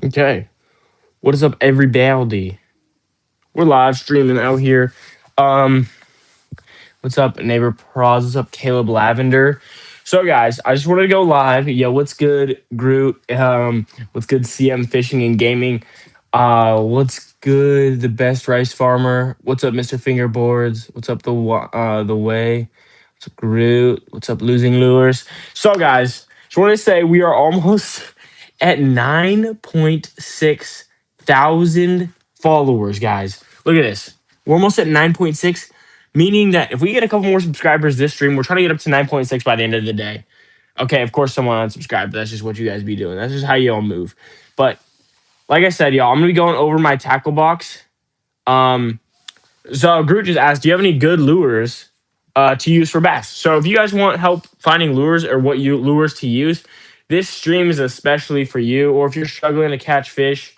Okay. What is up, everybody? We're live streaming out here. Um, what's up, neighbor Pros? What's up, Caleb Lavender? So, guys, I just wanted to go live. Yo, what's good, Groot? What's good, CM Fishing and Gaming? What's good, the best rice farmer? What's up, Mr. Fingerboards? What's up, the way? What's up, Groot? What's up, Losing Lures? So, guys, just want to say we are almost at 9.6 thousand followers, guys. Look at this. We're almost at 9.6, meaning that if we get a couple more subscribers this stream, we're trying to get up to 9.6 by the end of the day. Okay, of course, someone unsubscribed, but that's just what you guys be doing. That's just how y'all move. But like I said, y'all, I'm gonna be going over my tackle box. Um, so Groot just asked, do you have any good lures to use for bass? So if you guys want help finding lures or what lures to use, this stream is especially for you. Or if you're struggling to catch fish,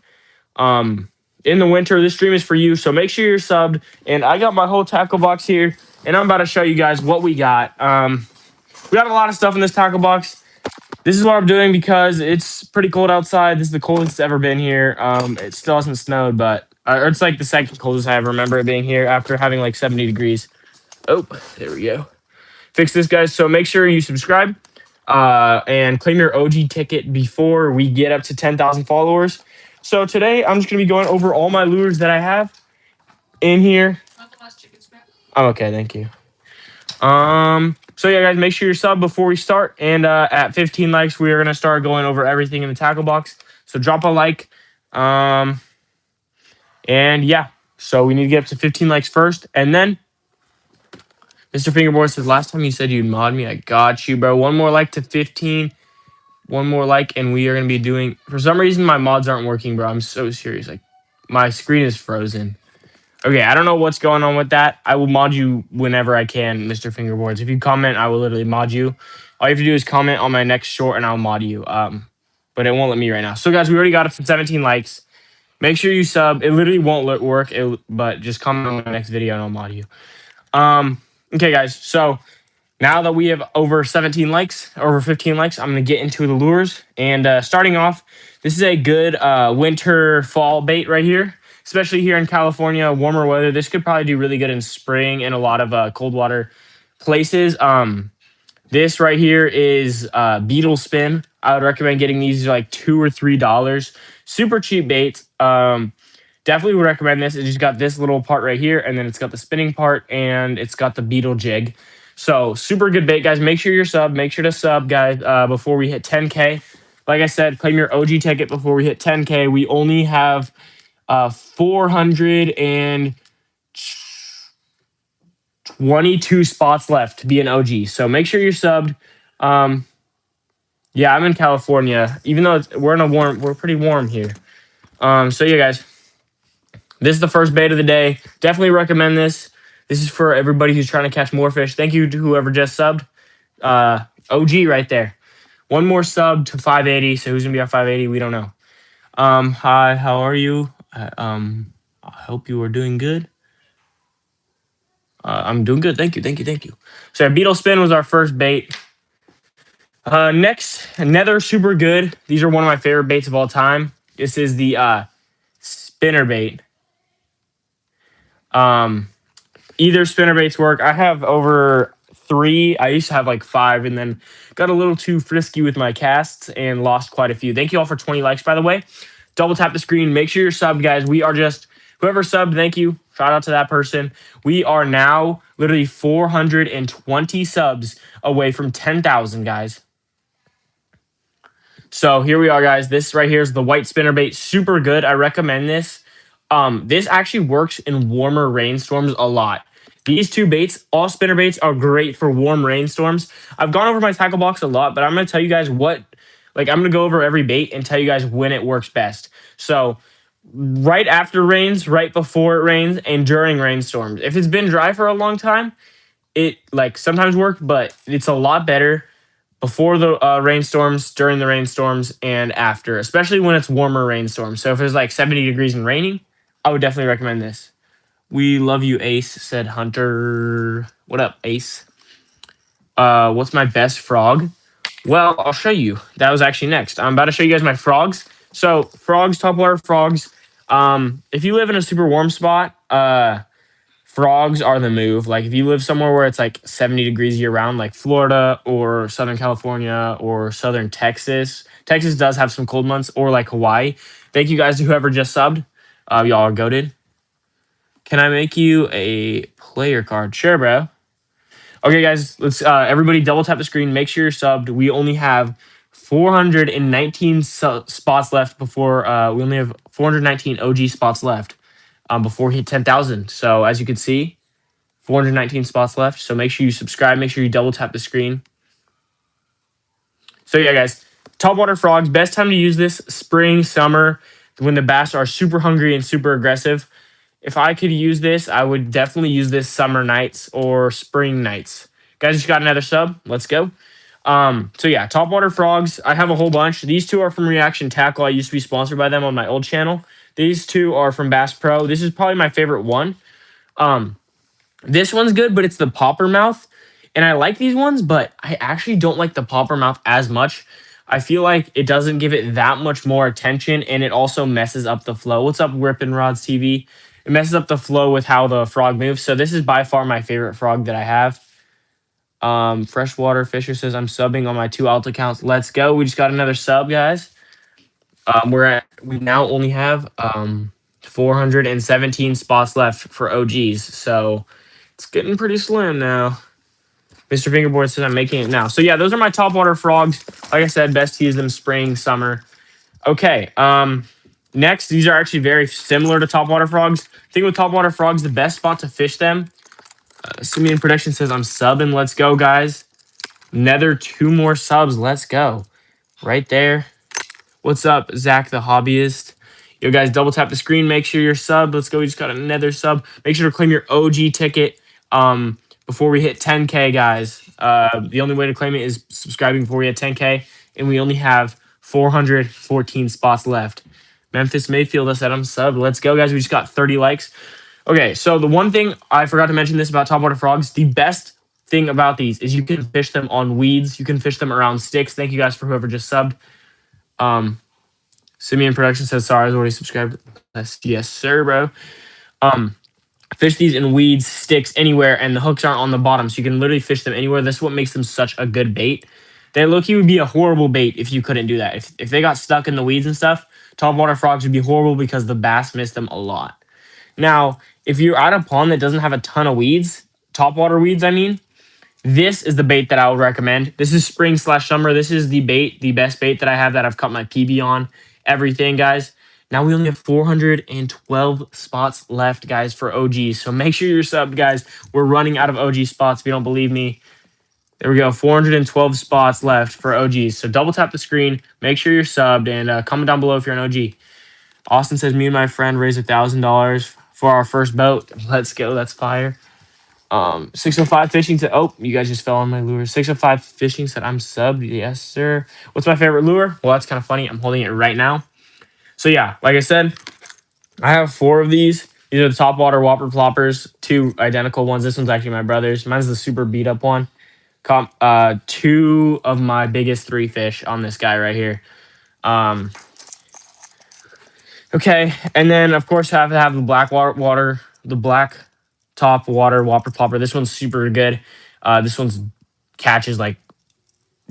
um, in the winter, this stream is for you. So make sure you're subbed. And I got my whole tackle box here, and I'm about to show you guys what we got. We got a lot of stuff in this tackle box. This is what I'm doing because it's pretty cold outside. This is the coldest it's ever been here. It still hasn't snowed, but or it's like the second coldest I ever remember it being here after having like 70 degrees. Oh, there we go. Fix this, guys. So make sure you subscribe and claim your OG ticket before we get up to 10,000 followers. So today I'm just going to be going over all my lures that I have in here. Oh, okay, thank you. So yeah, guys, make sure you're sub before we start. And at 15 likes, we are going to start going over everything in the tackle box. So drop a like. And yeah, so we need to get up to 15 likes first. And then Mr. Fingerboard says, last time you said you'd mod me, I got you, bro. One more like to 15. One more like, and we are going to be doing... For some reason, my mods aren't working, bro. I'm so serious. Like, my screen is frozen. Okay, I don't know what's going on with that. I will mod you whenever I can, Mr. Fingerboards. If you comment, I will literally mod you. All you have to do is comment on my next short, and I'll mod you. But it won't let me right now. So, guys, we already got up to 17 likes. Make sure you sub. It literally won't work, but just comment on my next video, and I'll mod you. Okay, guys, so now that we have over 17 likes, over 15 likes, I'm going to get into the lures. And starting off, this is a good winter fall bait right here, especially here in California, warmer weather. This could probably do really good in spring and a lot of cold water places. This right here is beetle spin. I would recommend getting these like $2 or $3. Super cheap bait. Definitely would recommend this. It's just got this little part right here, and then it's got the spinning part, and it's got the beetle jig. So super good bait, guys. Make sure you're sub. Make sure to sub, guys, before we hit 10K. Like I said, claim your OG ticket before we hit 10K. We only have 422 spots left to be an OG. So make sure you're subbed. Yeah, I'm in California. Even though we're pretty warm here. So yeah, guys. This is the first bait of the day. Definitely recommend this. This is for everybody who's trying to catch more fish. Thank you to whoever just subbed. OG right there. One more sub to 580. So who's gonna be at 580? We don't know. Hi, how are you? I hope you are doing good. I'm doing good. Thank you. So beetle spin was our first bait. Next, another super good. These are one of my favorite baits of all time. This is the spinner bait. Either spinner baits work. I have over 3. I used to have like 5 and then got a little too frisky with my casts and lost quite a few. Thank you all for 20 likes, by the way. Double tap the screen. Make sure you're subbed, guys. We are just, whoever subbed, thank you. Shout out to that person. We are now literally 420 subs away from 10,000, guys. So here we are, guys. This right here is the white spinner bait. Super good. I recommend this. This actually works in warmer rainstorms a lot. These two baits, all spinner baits, are great for warm rainstorms. I've gone over my tackle box a lot, but I'm going to tell you guys I'm going to go over every bait and tell you guys when it works best. So right after rains, right before it rains, and during rainstorms. If it's been dry for a long time, it like sometimes works, but it's a lot better before the rainstorms, during the rainstorms, and after, especially when it's warmer rainstorms. So if it's like 70 degrees and raining, I would definitely recommend this. We love you, Ace, said Hunter. What up, Ace? What's my best frog? Well, I'll show you. That was actually next. I'm about to show you guys my frogs. So frogs, topwater frogs. If you live in a super warm spot, frogs are the move. Like if you live somewhere where it's like 70 degrees year round, like Florida or Southern California or Southern Texas. Texas does have some cold months, or like Hawaii. Thank you guys to whoever just subbed. Y'all are goated. Can I make you a player card? Sure, bro. Okay, guys, let's everybody double tap the screen. Make sure you're subbed. We only have 419 spots left before we only have 419 OG spots left before we hit 10,000. So as you can see, 419 spots left. So make sure you subscribe. Make sure you double tap the screen. So yeah, guys, topwater frogs. Best time to use this: spring, summer, when the bass are super hungry and super aggressive. If I could use this, I would definitely use this summer nights or spring nights. Guys, just got another sub. Let's go. So yeah, topwater frogs. I have a whole bunch. These two are from Reaction Tackle. I used to be sponsored by them on my old channel. These two are from Bass Pro. This is probably my favorite one. This one's good, but it's the popper mouth. And I like these ones, but I actually don't like the popper mouth as much. I feel like it doesn't give it that much more attention, and it also messes up the flow. What's up, Rippin' Rods TV? It messes up the flow with how the frog moves. So this is by far my favorite frog that I have. Freshwater Fisher says I'm subbing on my 2 alt accounts. Let's go. We just got another sub, guys. We now only have 417 spots left for OGs. So it's getting pretty slim now. Mr. Fingerboard says I'm making it now. So yeah, those are my topwater frogs. Like I said, best to use them spring, summer. Okay. Next, these are actually very similar to topwater frogs. I think with topwater frogs, the best spot to fish them. Simeon Production says I'm subbing. Let's go, guys. Another 2 more subs. Let's go. Right there. What's up, Zach the Hobbyist? Yo, guys, double tap the screen. Make sure you're sub. Let's go. We just got another sub. Make sure to claim your OG ticket before we hit 10K, guys. The only way to claim it is subscribing before we hit 10K, and we only have 414 spots left. Memphis Mayfield, I said I'm sub. Let's go, guys. We just got 30 likes. Okay, so the one thing I forgot to mention this about topwater frogs, the best thing about these is you can fish them on weeds. You can fish them around sticks. Thank you guys for whoever just subbed. Simeon Production says, sorry, I was already subscribed. Yes, sir, bro. Fish these in weeds, sticks, anywhere, and the hooks aren't on the bottom, so you can literally fish them anywhere. This is what makes them such a good bait. They low-key would be a horrible bait if you couldn't do that. If they got stuck in the weeds and stuff, topwater frogs would be horrible because the bass miss them a lot. Now, if you're at a pond that doesn't have a ton of weeds, topwater weeds, I mean, this is the bait that I would recommend. This is spring/summer. This is the bait, the best bait that I have that I've cut my PB on. Everything, guys. Now we only have 412 spots left, guys, for OGs. So make sure you're subbed, guys. We're running out of OG spots if you don't believe me. There we go. 412 spots left for OGs. So double tap the screen. Make sure you're subbed, and comment down below if you're an OG. Austin says, me and my friend raised $1,000 for our first boat. Let's go. That's fire. 605 Fishing said, oh, you guys just fell on my lure. 605 Fishing said, I'm subbed. Yes, sir. What's my favorite lure? Well, that's kind of funny. I'm holding it right now. So, yeah, like I said, I have 4 of these. These are the topwater whopper ploppers, 2 identical ones. This one's actually my brother's. Mine's the super beat up one. 2 of my biggest 3 fish on this guy right here. Okay, and then of course I have to have the black water, the black top water whopper plopper. This one's super good. This one's catches like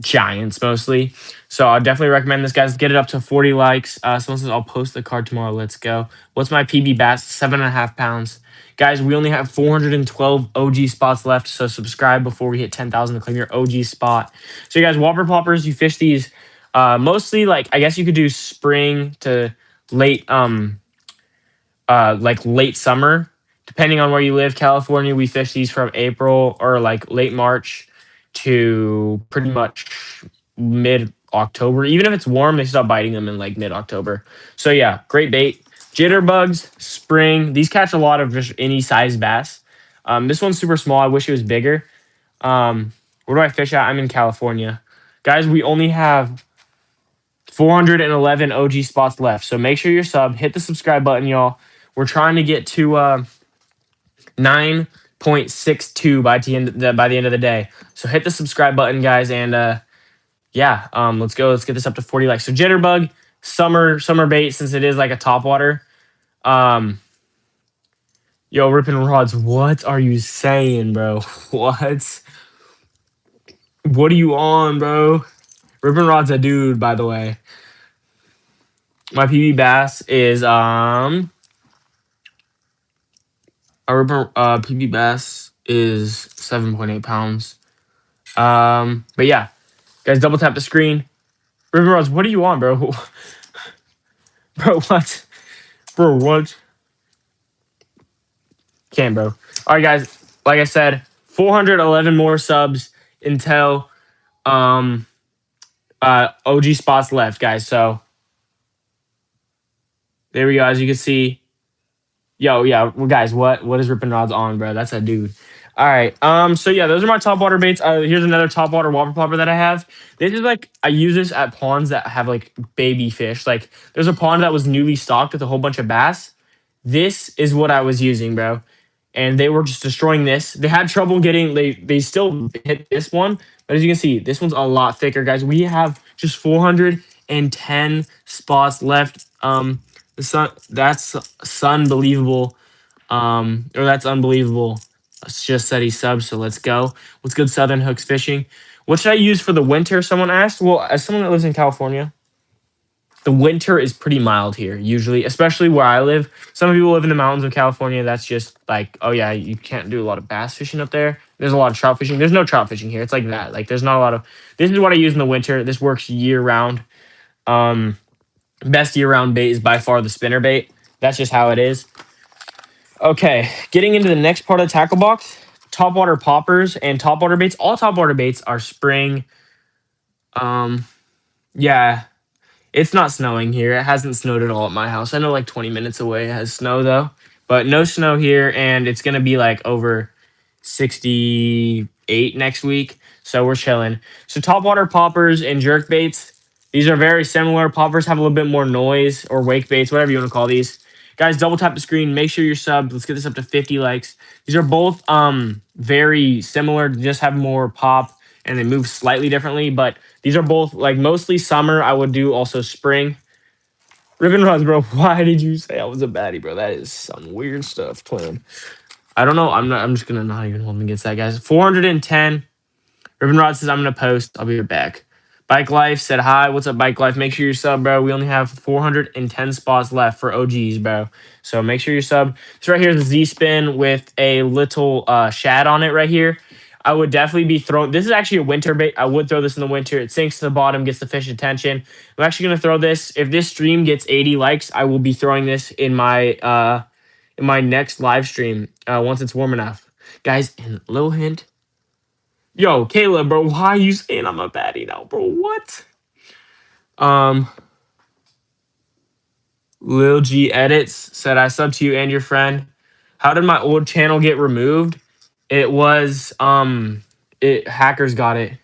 giants mostly. So I definitely recommend this, guys. Get it up to 40 likes. Someone says I'll post the card tomorrow. Let's go. What's my PB bass? 7.5 pounds. Guys, we only have 412 OG spots left. So subscribe before we hit 10,000 to claim your OG spot. So you guys, whopper ploppers, you fish these mostly like I guess you could do spring to late like late summer, depending on where you live. California, we fish these from April or like late March to pretty much mid October. Even if it's warm, they stop biting them in like mid October. So yeah, great bait. Jitterbugs, spring. These catch a lot of just any size bass. This one's super small. I wish it was bigger. Where do I fish at? I'm in California. Guys, we only have 411 OG spots left. So make sure you're sub. Hit the subscribe button, y'all. We're trying to get to 9.62 by the end of the day. So hit the subscribe button, guys, and yeah, let's go. Let's get this up to 40 likes. So Jitterbug, summer bait since it is like a top water. Um, yo, ripping rods. What are you saying, bro? What? What are you on, bro? Ripping rod's a dude, by the way. My PB bass is our ripping PB bass is 7.8 pounds. But yeah, guys, double tap the screen. Ripping rods. What are you on, bro? Bro, what? Bro, what? Can, bro. All right, guys. Like I said, 411 more subs until um OG spots left, guys. So there we go. As you can see, yo, yeah, well, guys, what is Ripping Rods on, bro? That's a dude. All right. So yeah, those are my top water baits. Here's another top water whopper plopper that I have. This is like I use this at ponds that have like baby fish. Like there's a pond that was newly stocked with a whole bunch of bass. This is what I was using, bro. And they were just destroying this. They had trouble getting they still hit this one, but as you can see, this one's a lot thicker, guys. We have just 410 spots left. The sun that's unbelievable. Or that's unbelievable. It's just said he subbed, so let's go. What's good, Southern Hooks Fishing? What should I use for the winter? Someone asked. Well, as someone that lives in California, the winter is pretty mild here, usually, especially where I live. Some people live in the mountains of California. That's just like, oh yeah, you can't do a lot of bass fishing up there. There's a lot of trout fishing. There's no trout fishing here. It's like that. Like there's not a lot of. This is what I use in the winter. This works year round. Um, Best year round bait is by far the spinner bait. That's just how it is. Okay, getting into the next part of the tackle box, topwater poppers and topwater baits. All topwater baits are spring. Um, yeah, it's not snowing here. It hasn't snowed at all at my house. I know like 20 minutes away it has snow though, but no snow here, and it's gonna be like over 68 next week. So we're chilling. So topwater poppers and jerk baits. These are very similar. Poppers have a little bit more noise, or wake baits, whatever you want to call these. Guys, double tap the screen. Make sure you're subbed. Let's get this up to 50 likes. These are both very similar, just have more pop and they move slightly differently, but these are both like mostly summer. I would do also spring. Ribbon rods, bro. Why did you say I was a baddie, bro? That is some weird stuff, twin. I don't know. I'm just gonna not even hold him against that, guys. 410. Ribbon Rod says I'm gonna post. I'll be right back. Bike Life said hi. What's up, Bike Life? Make sure you're sub, bro. We only have 410 spots left for OGs, bro. So make sure you're sub. This right here is a Z spin with a little shad on it right here. I would definitely be throwing. This is actually a winter bait. I would throw this in the winter. It sinks to the bottom, gets the fish attention. I'm actually gonna throw this. If this stream gets 80 likes, I will be throwing this in my next live stream once it's warm enough, guys. And little hint. Yo, Caleb, bro, why are you saying I'm a baddie now, bro? What? Um, Lil G Edits said I subbed to you and your friend. How did my old channel get removed? It was it hackers got it.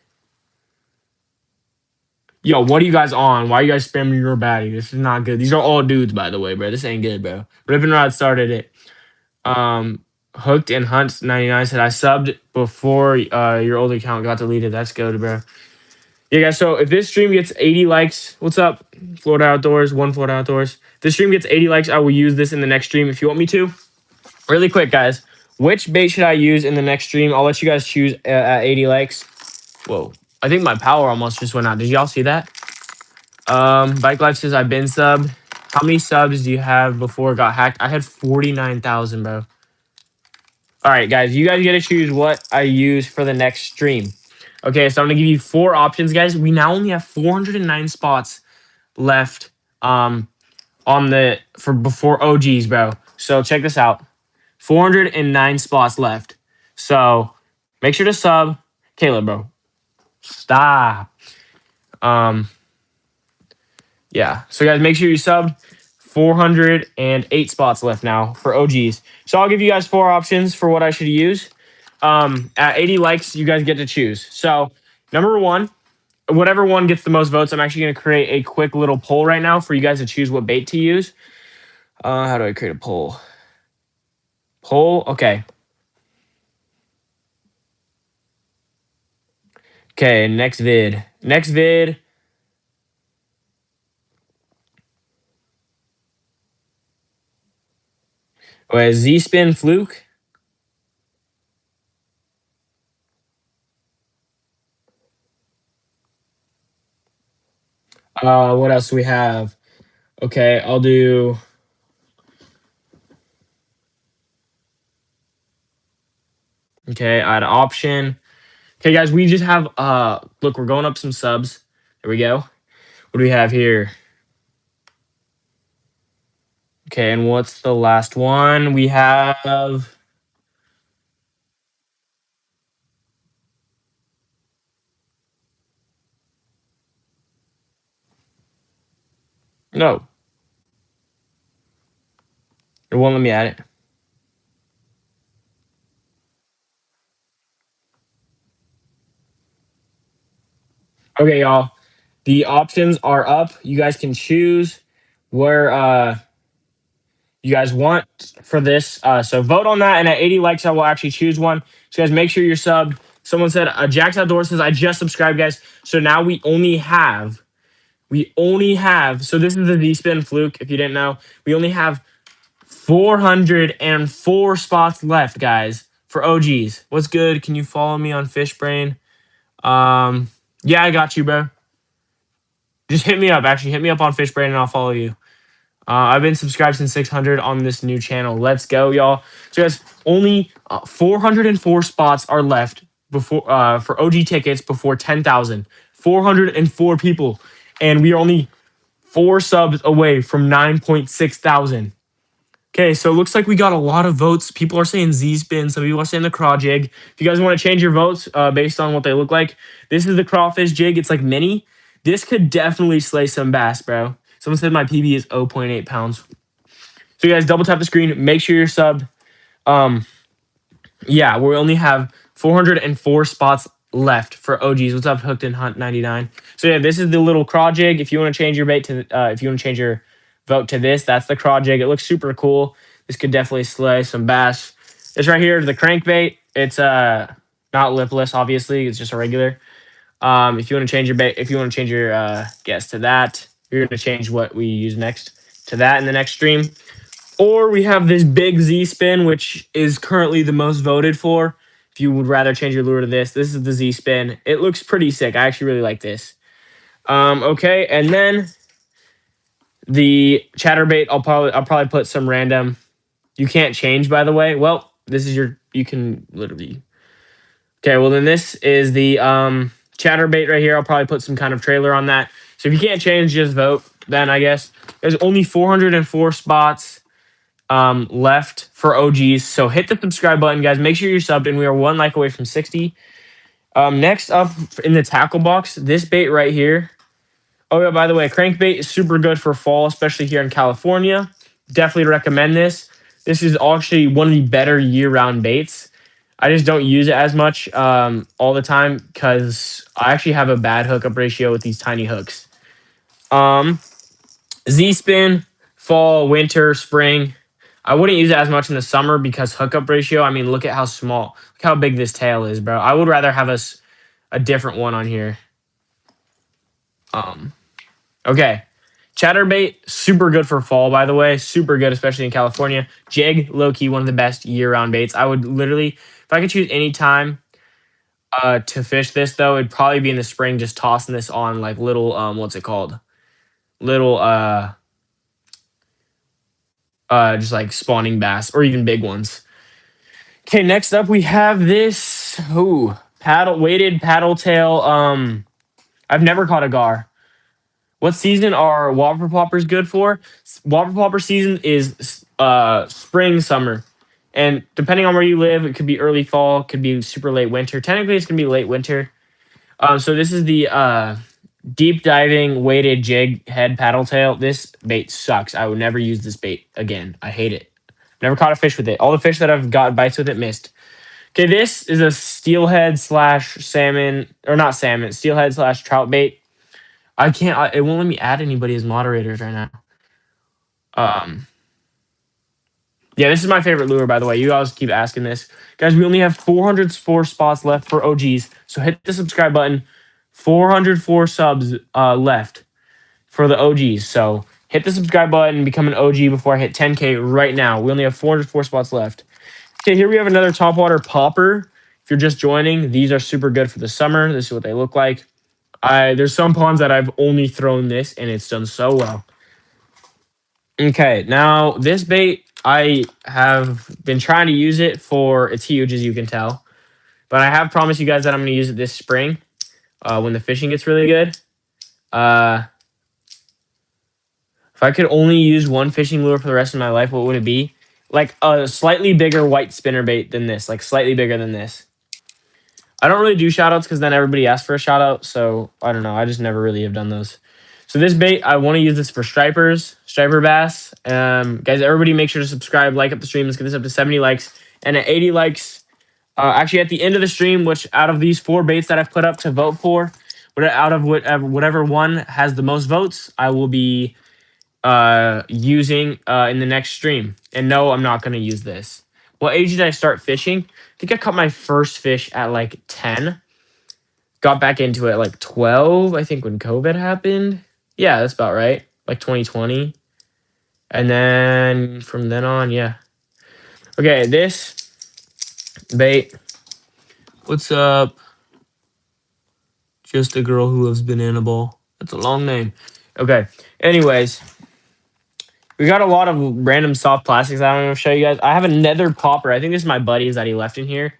Yo, what are you guys on? Why are you guys spamming your baddie? This is not good. These are all dudes, by the way, bro. This ain't good, bro. Rippin' Rod started it. Hooked and Hunt 99 said I subbed before your old account got deleted. That's good, bro. Yeah, guys. So if this stream gets 80 likes, what's up? Florida Outdoors, one Florida Outdoors. If this stream gets 80 likes, I will use this in the next stream if you want me to. Really quick, guys. Which bait should I use in the next stream? I'll let you guys choose at 80 likes. Whoa. I think my power almost just went out. Did y'all see that? Bike Life says I've been subbed. How many subs do you have before it got hacked? I had 49,000, bro. All right, guys. You guys get to choose what I use for the next stream. Okay, so I'm gonna give you 4 options, guys. We now only have 409 spots left on the for before OGs, bro. So check this out. 409 spots left. So make sure to sub. Caleb, bro. Stop. Um yeah. So guys, make sure you sub. 408 spots left now for OGs. So I'll give you guys 4 options for what I should use. At 80 likes, you guys get to choose. So number 1, whatever one gets the most votes, I'm actually going to create a quick little poll right now for you guys to choose what bait to use. How do I create a poll? Poll, okay. Okay, next vid. Next vid. Wait, Z-spin fluke. What else do we have? Okay, I'll do. Okay, add option. Okay, guys, we just have look, we're going up some subs. There we go. What do we have here? Okay, and what's the last one? We have no. It won't let me add it. Okay, y'all. The options are up. You guys can choose where you guys want for this. So vote on that, and at 80 likes, I will actually choose one. So guys, make sure you're subbed. Someone said Jack's Outdoors says I just subscribed, guys. So now we only have so this is the Z spin fluke. If you didn't know, we only have 404 spots left, guys, for OGs. What's good? Can you follow me on Fishbrain? Yeah, I got you, bro. Just hit me up. Actually, hit me up on Fishbrain and I'll follow you. I've been subscribed since 600 on this new channel. Let's go, y'all. So, guys, only 404 spots are left before for OG tickets before 10,000. 404 people, and we are only 4 subs away from 9.6 thousand. Okay, so it looks like we got a lot of votes. People are saying Z-spin. Some people are saying the craw jig. If you guys want to change your votes based on what they look like, this is the crawfish jig. It's like mini. This could definitely slay some bass, bro. Someone said my PB is 0.8 pounds. So you guys double tap the screen. Make sure you're subbed. Um, yeah, we only have 404 spots left for OGs. What's up, Hooked and Hunt 99? So yeah, this is the little craw jig. If you want to change your bait to, if you want to change your vote to this, that's the craw jig. It looks super cool. This could definitely slay some bass. This right here is the crankbait. It's not lipless, obviously. It's just a regular. If you want to change your bait, if you want to change your guess to that, you're going to change what we use next to that in the next stream. Or we have this big Z spin, which is currently the most voted for. If you would rather change your lure to this is the Z spin. It looks pretty sick. I actually really like this. Okay, and then the chatterbait. I'll probably put some random. You can't change, by the way. Well, this is your. You can literally. Okay, well then this is the chatterbait right here. I'll probably put some kind of trailer on that. So if you can't change, just vote. Then I guess there's only 404 spots left for OGs. So hit the subscribe button, guys. Make sure you're subbed, and we are 1 like away from 60. Next up in the tackle box, this bait right here. Oh yeah, by the way, crankbait is super good for fall, especially here in California. Definitely recommend this. This is actually one of the better year-round baits. I just don't use it as much all the time because I actually have a bad hookup ratio with these tiny hooks. Z-spin, fall, winter, spring. I wouldn't use it as much in the summer because hookup ratio. I mean, look at how small, look how big this tail is, bro. I would rather have a different one on here. Okay. Chatterbait, super good for fall, by the way. Super good, especially in California. Jig, low-key, one of the best year-round baits. I would literally, if I could choose any time to fish this, though, it'd probably be in the spring, just tossing this on like little, what's it called? Little, just like spawning bass or even big ones. Okay, next up we have this, weighted paddle tail. I've never caught a gar. What season are whopper ploppers good for? Whopper plopper season is spring, summer. And depending on where you live, it could be early fall, could be super late winter. Technically, it's going to be late winter. So this is the deep diving weighted jig head paddle tail. This bait sucks. I would never use this bait again. I hate it. Never caught a fish with it. All the fish that I've got bites with it missed. Okay, this is a steelhead slash salmon, or not salmon, steelhead slash trout bait. I can't. It won't let me add anybody as moderators right now. Yeah, this is my favorite lure, by the way. You guys keep asking this, guys. We only have 404 spots left for OGs, so hit the subscribe button. 404 subs left for the OGs. So Hit the subscribe button and become an OG before I hit 10K right now. We only have 404 spots left. Okay, here we have another topwater popper. If you're just joining, these are super good for the summer. This is what they look like. There's some ponds that I've only thrown this, and it's done so well. Okay, now this bait, I have been trying to use it for, it's huge as you can tell, but I have promised you guys that I'm going to use it this spring when the fishing gets really good. If I could only use one fishing lure for the rest of my life, what would it be? Like a slightly bigger white spinner bait than this, like slightly bigger than this. I don't really do shout outs because then everybody asks for a shout out. So I don't know. I just never really have done those. So this bait, I want to use this for stripers, striper bass. Guys, everybody make sure to subscribe, like up the stream. Let's get this up to 70 likes. And at 80 likes, actually at the end of the stream, which out of these 4 baits that I've put up to vote for, out of whatever one has the most votes, I will be using in the next stream. And no, I'm not going to use this. What age did I start fishing? I think I caught my first fish at like 10. Got back into it at like 12, I think, when COVID happened. Yeah, that's about right. Like 2020. And then from then on, yeah. Okay, this bait. What's up? Just a girl who loves banana ball. That's a long name. Okay. Anyways, we got a lot of random soft plastics I don't want to show you guys. I have another popper. I think this is my buddy's that he left in here.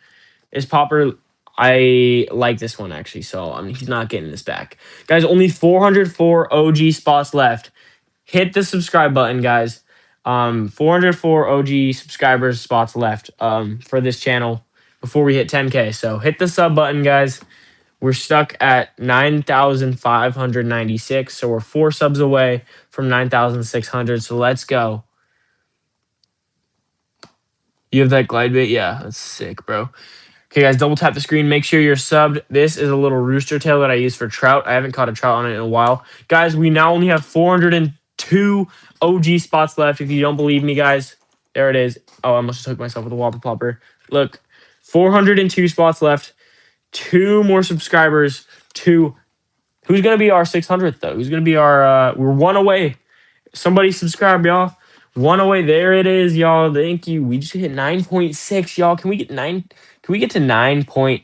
This popper, I like this one actually, so he's not getting this back. Guys, only 404 OG spots left. Hit the subscribe button, guys. 404 OG subscribers spots left for this channel before we hit 10K. So hit the sub button, guys. We're stuck at 9,596, so we're 4 subs away from 9,600. So let's go. You have that glide bait? Yeah, that's sick, bro. Okay, guys, double tap the screen. Make sure you're subbed. This is a little rooster tail that I use for trout. I haven't caught a trout on it in a while. Guys, we now only have 402 OG spots left. If you don't believe me, guys, there it is. Oh, I almost hooked myself with a whopper plopper. Look, 402 spots left. 2 more subscribers. Who's going to be our 600th, though? Who's going to be our... we're 1 away. Somebody subscribe, y'all. 1 away. There it is, y'all. Thank you. We just hit 9.6, y'all. Can we get 9... Can we get to 9 point?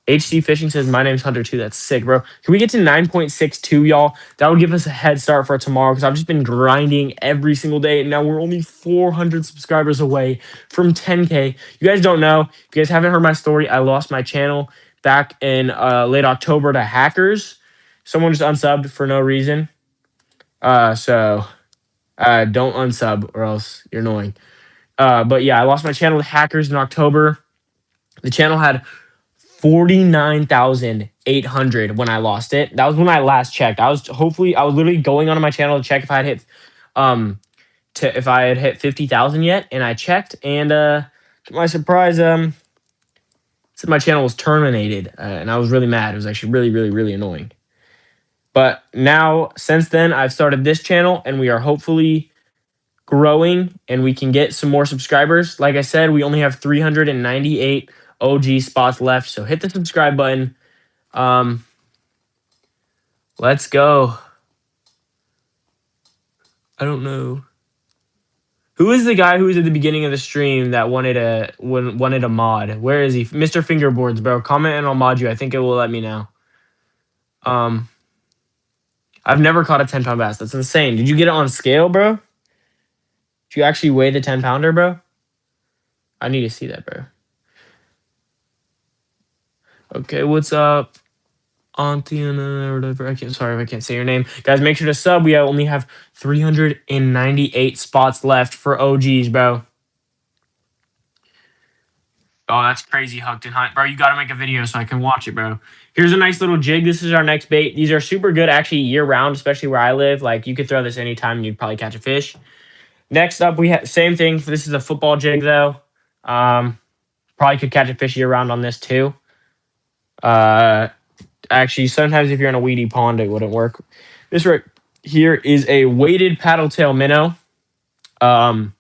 HD Fishing says, my name's Hunter too. That's sick, bro. Can we get to 9.62, y'all? That would give us a head start for tomorrow because I've just been grinding every single day. And now we're only 400 subscribers away from 10K. You guys don't know. If you guys haven't heard my story, I lost my channel back in late October to hackers. Someone just unsubbed for no reason. So don't unsub or else you're annoying. But yeah, I lost my channel to hackers in October. The channel had 49,800 when I lost it. That was when I last checked. I was literally going onto my channel to check if I had hit 50,000 yet, and I checked, and to my surprise, said my channel was terminated, and I was really mad. It was actually really, really, really annoying. But now, since then, I've started this channel, and we are hopefully growing, and we can get some more subscribers. Like I said, we only have 398 OG spots left, so hit the subscribe button. Let's go. I don't know. Who is the guy who was at the beginning of the stream that wanted a mod? Where is he? Mr. Fingerboards, bro. Comment and I'll mod you. I think it will let me now. I've never caught a 10-pound bass. That's insane. Did you get it on scale, bro? Did you actually weigh the 10-pounder, bro? I need to see that, bro. Okay, what's up? Auntie or whatever. Sorry if I can't say your name. Guys, make sure to sub. We only have 398 spots left for OGs, bro. Oh, that's crazy, Hooked and Hunt. Bro, you got to make a video so I can watch it, bro. Here's a nice little jig. This is our next bait. These are super good actually year-round, especially where I live. Like, you could throw this anytime and you'd probably catch a fish. Next up, we have same thing. This is a football jig, though. Probably could catch a fish year-round on this, too. Actually, sometimes if you're in a weedy pond, it wouldn't work. This right here is a weighted paddle tail minnow. Or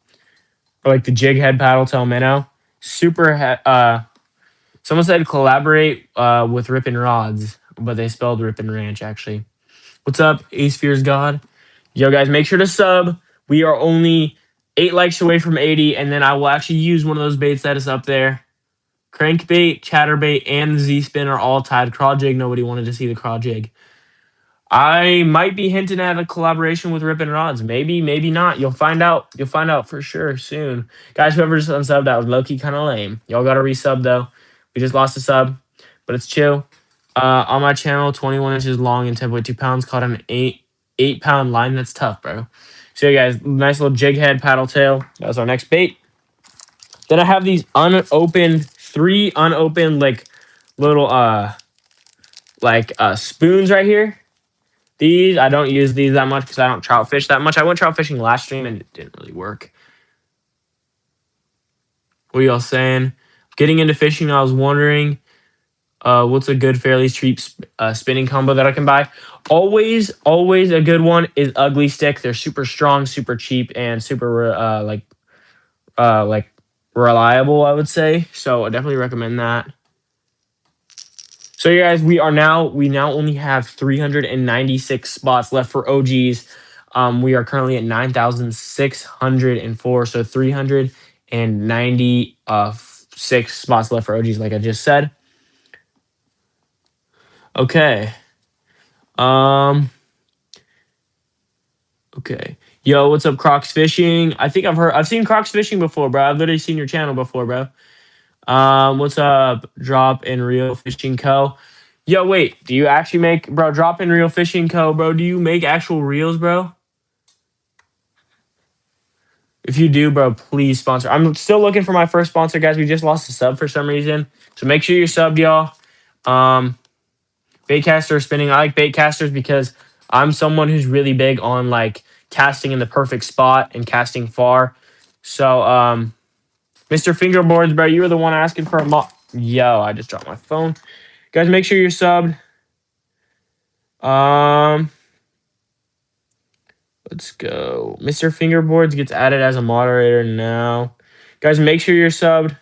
like the jig head paddle tail minnow. Super, someone said collaborate with Rippin' Rods, but they spelled Rippin' Ranch, actually. What's up, Ace Fears God? Yo, guys, make sure to sub. We are only 8 likes away from 80, and then I will actually use one of those baits that is up there. Crankbait, chatterbait, and the Z-spin are all tied. Craw jig, nobody wanted to see the craw jig. I might be hinting at a collaboration with Rippin' Rods. Maybe, maybe not. You'll find out. You'll find out for sure soon. Guys, whoever just unsubbed, that was low-key kind of lame. Y'all got to resub, though. We just lost a sub, but it's chill. On my channel, 21 inches long and 10.2 pounds, caught an 8-pound line. That's tough, bro. So, yeah, guys, nice little jig head paddle tail. That was our next bait. Then I have these three unopened, like, little, spoons right here. These, I don't use these that much because I don't trout fish that much. I went trout fishing last stream and it didn't really work. What are y'all saying? Getting into fishing, I was wondering what's a good, fairly cheap spinning combo that I can buy. Always a good one is Ugly Stick. They're super strong, super cheap, and super reliable, I would say. So I definitely recommend that. So, you guys, we now only have 396 spots left for OGs. We are currently at 9,604, so 396 spots left for OGs, like I just said. Okay. Okay. Yo, what's up, Crocs Fishing? I think I've seen Crocs Fishing before, bro. I've literally seen your channel before, bro. What's up, Drop and Reel Fishing Co? Yo, wait, do you actually make, bro, Drop and Reel Fishing Co, bro? Do you make actual reels, bro? If you do, bro, please sponsor. I'm still looking for my first sponsor, guys. We just lost a sub for some reason. So make sure you're subbed, y'all. Baitcaster spinning. I like baitcasters because I'm someone who's really big on like casting in the perfect spot and casting far. So, Mr. Fingerboards, bro, you were the one asking for a Yo, I just dropped my phone. Guys, make sure you're subbed. Let's go. Mr. Fingerboards gets added as a moderator now. Guys, make sure you're subbed.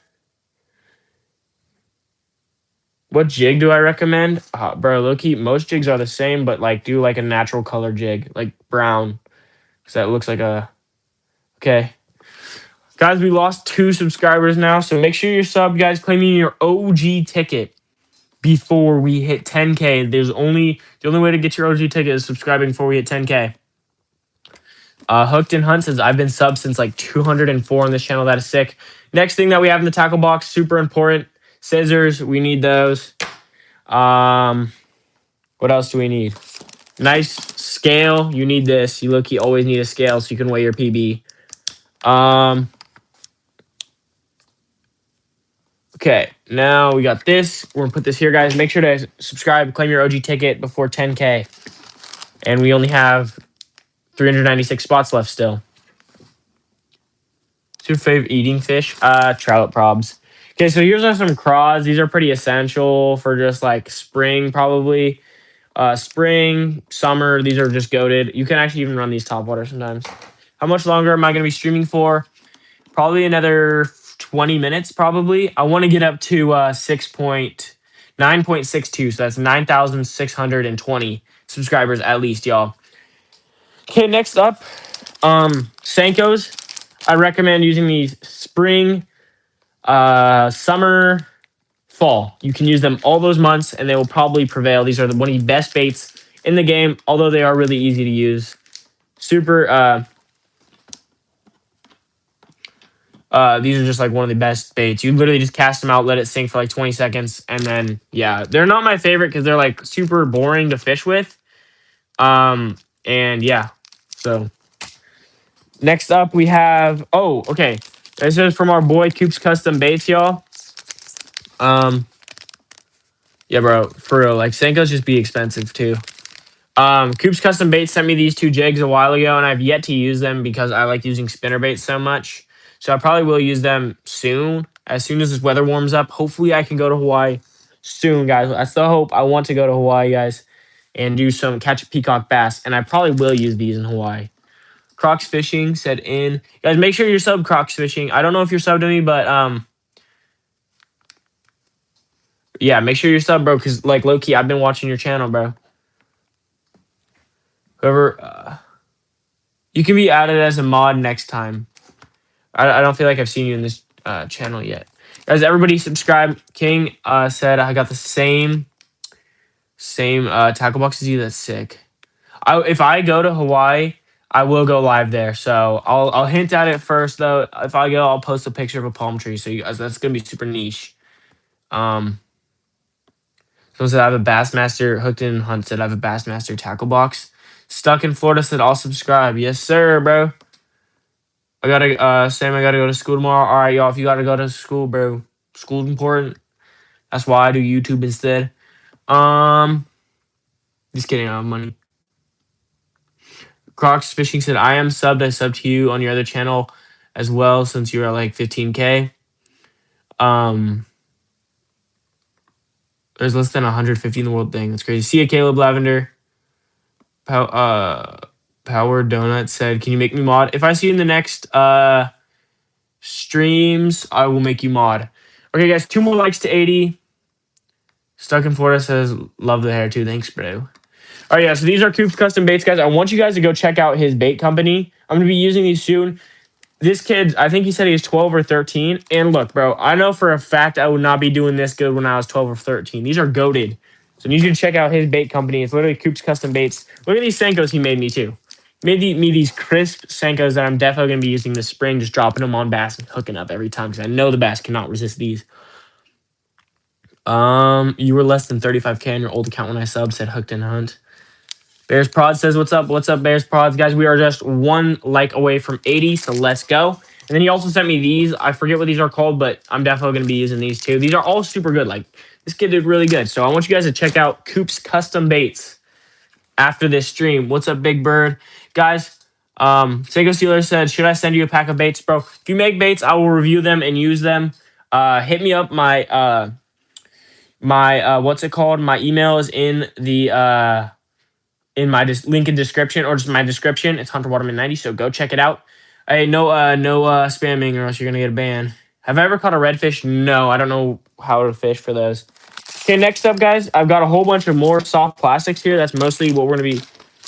What jig do I recommend? Bro, low-key, most jigs are the same, but like do like a natural color jig, like brown. Because that looks like a... Okay. Guys, we lost 2 subscribers now, so make sure you're subbed, guys. Claiming your OG ticket before we hit 10K. The only way to get your OG ticket is subscribing before we hit 10K. Hooked and Hunt says, I've been subbed since like 204 on this channel. That is sick. Next thing that we have in the tackle box, super important. Scissors, we need those. What else do we need? Nice scale. You need this. You look, you always need a scale so you can weigh your PB. Okay, now we got this. We're gonna put this here, guys. Make sure to subscribe, claim your OG ticket before 10K. And we only have 396 spots left still. What's your favorite eating fish? Trout probs. Okay, so here's some craws. These are pretty essential for just like spring, probably. Spring, summer, these are just goated. You can actually even run these top water sometimes. How much longer am I going to be streaming for? Probably another 20 minutes, probably. I want to get up to 9.62, so that's 9,620 subscribers at least, y'all. Okay, next up, Senkos. I recommend using these spring, summer, fall. You can use them all those months, and they will probably prevail. These are one of the best baits in the game, although they are really easy to use. Super. These are just like one of the best baits. You literally just cast them out, let it sink for like 20 seconds, and then yeah, they're not my favorite because they're like super boring to fish with. And yeah, so next up we have okay. This is from our boy Coop's Custom Baits, y'all. Yeah, bro, for real, like Senkos just be expensive too. Coop's Custom Baits sent me these 2 jigs a while ago, and I've yet to use them because I like using spinner baits so much. So I probably will use them soon, as soon as this weather warms up. Hopefully I can go to Hawaii soon, guys. That's the hope. I want to go to Hawaii, guys, and catch a peacock bass, and I probably will use these in Hawaii. Crocs Fishing said in. Guys, make sure you're subbed, Crocs Fishing. I don't know if you're subbed to me, but yeah, make sure you're subbed, bro, because like low-key, I've been watching your channel, bro. Whoever You can be added as a mod next time. I don't feel like I've seen you in this channel yet. Guys, everybody subscribe. King said I got the same tackle box as you. That's sick. If I go to Hawaii, I will go live there. So I'll hint at it first though. If I go, I'll post a picture of a palm tree. So you guys, that's gonna be super niche. Someone said I have a Bassmaster. Hooked in Hunt said I have a Bassmaster tackle box. Stuck in Florida said I'll subscribe. Yes, sir, bro. I gotta Sam, I gotta go to school tomorrow. All right, y'all. If you gotta go to school, bro, school's important. That's why I do YouTube instead. Just kidding, I have money. Crocs Fishing said, I am subbed. I subbed to you on your other channel as well since you're at like 15K. There's less than 150 in the world thing. That's crazy. See ya, Caleb Lavender. Power Donut said, can you make me mod? If I see you in the next streams, I will make you mod. Okay, guys, 2 more likes to 80. Stuck in Florida says, love the hair too. Thanks, bro. All right, yeah, so these are Coop's Custom Baits, guys. I want you guys to go check out his bait company. I'm going to be using these soon. This kid, I think he said he was 12 or 13. And look, bro, I know for a fact I would not be doing this good when I was 12 or 13. These are goated. So I need you to check out his bait company. It's literally Coop's Custom Baits. Look at these Senkos he made me, too. Made me these crisp Senkos that I'm definitely going to be using this spring, just dropping them on bass and hooking up every time because I know the bass cannot resist these. You were less than 35K on your old account when I subbed, said Hooked and Hunt. Bears Prod says, what's up? What's up, Bears Prods? Guys, we are just 1 like away from 80, so let's go. And then he also sent me these. I forget what these are called, but I'm definitely going to be using these too. These are all super good. Like, this kid did really good. So I want you guys to check out Coop's Custom Baits after this stream. What's up, Big Bird? Guys, Seiko Steeler said, should I send you a pack of baits, bro? If you make baits, I will review them and use them. Hit me up. My what's it called? My email is in the link in description or just my description. It's Hunter Waterman 90, so go check it out. Hey, no spamming or else you're gonna get a ban. Have I ever caught a redfish? No, I don't know how to fish for those. Okay, next up, guys, I've got a whole bunch of more soft plastics here. That's mostly what we're gonna be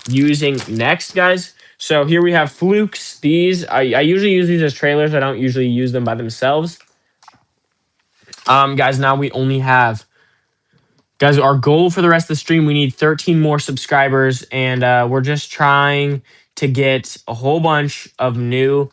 using next, guys. So here we have flukes. These I usually use these as trailers. I don't usually use them by themselves. Guys, now we only have. Guys, our goal for the rest of the stream, we need 13 more subscribers, and we're just trying to get a whole bunch of new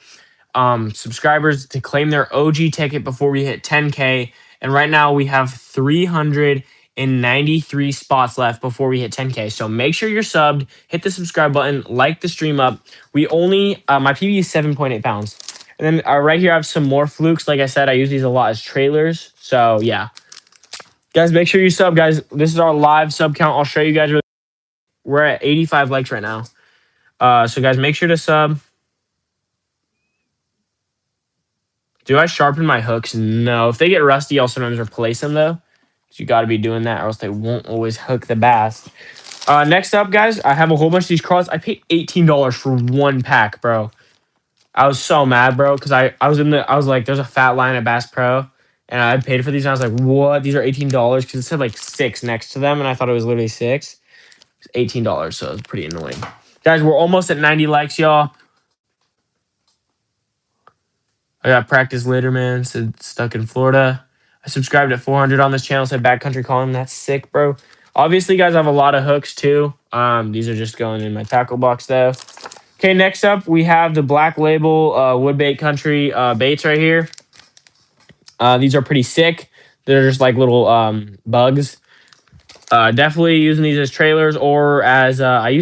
subscribers to claim their OG ticket before we hit 10K. And right now we have 393 spots left before we hit 10K. So make sure you're subbed, hit the subscribe button, like the stream up. We only, my PB is 7.8 pounds. And then right here I have some more flukes. Like I said, I use these a lot as trailers. So yeah. Guys, make sure you sub, guys. This is our live sub count. I'll show you guys. We're at 85 likes right now. So, guys, make sure to sub. Do I sharpen my hooks? No. If they get rusty, I'll sometimes replace them, though. So you got to be doing that, or else they won't always hook the bass. Next up, guys, I have a whole bunch of these crawls. I paid $18 for 1 pack, bro. I was so mad, bro, because I was like, there's a fat line at Bass Pro. And I paid for these, and I was like, what? These are $18? Because it said, like, 6 next to them, and I thought it was literally 6. It's $18, so it's pretty annoying. Guys, we're almost at 90 likes, y'all. I got practice later, man. Said stuck in Florida. I subscribed at 400 on this channel. Said backcountry calling. That's sick, bro. Obviously, guys, I have a lot of hooks, too. These are just going in my tackle box, though. Okay, next up, we have the Black Label Woodbait Country baits right here. These are pretty sick. They're just like little bugs. Definitely using these as trailers or as I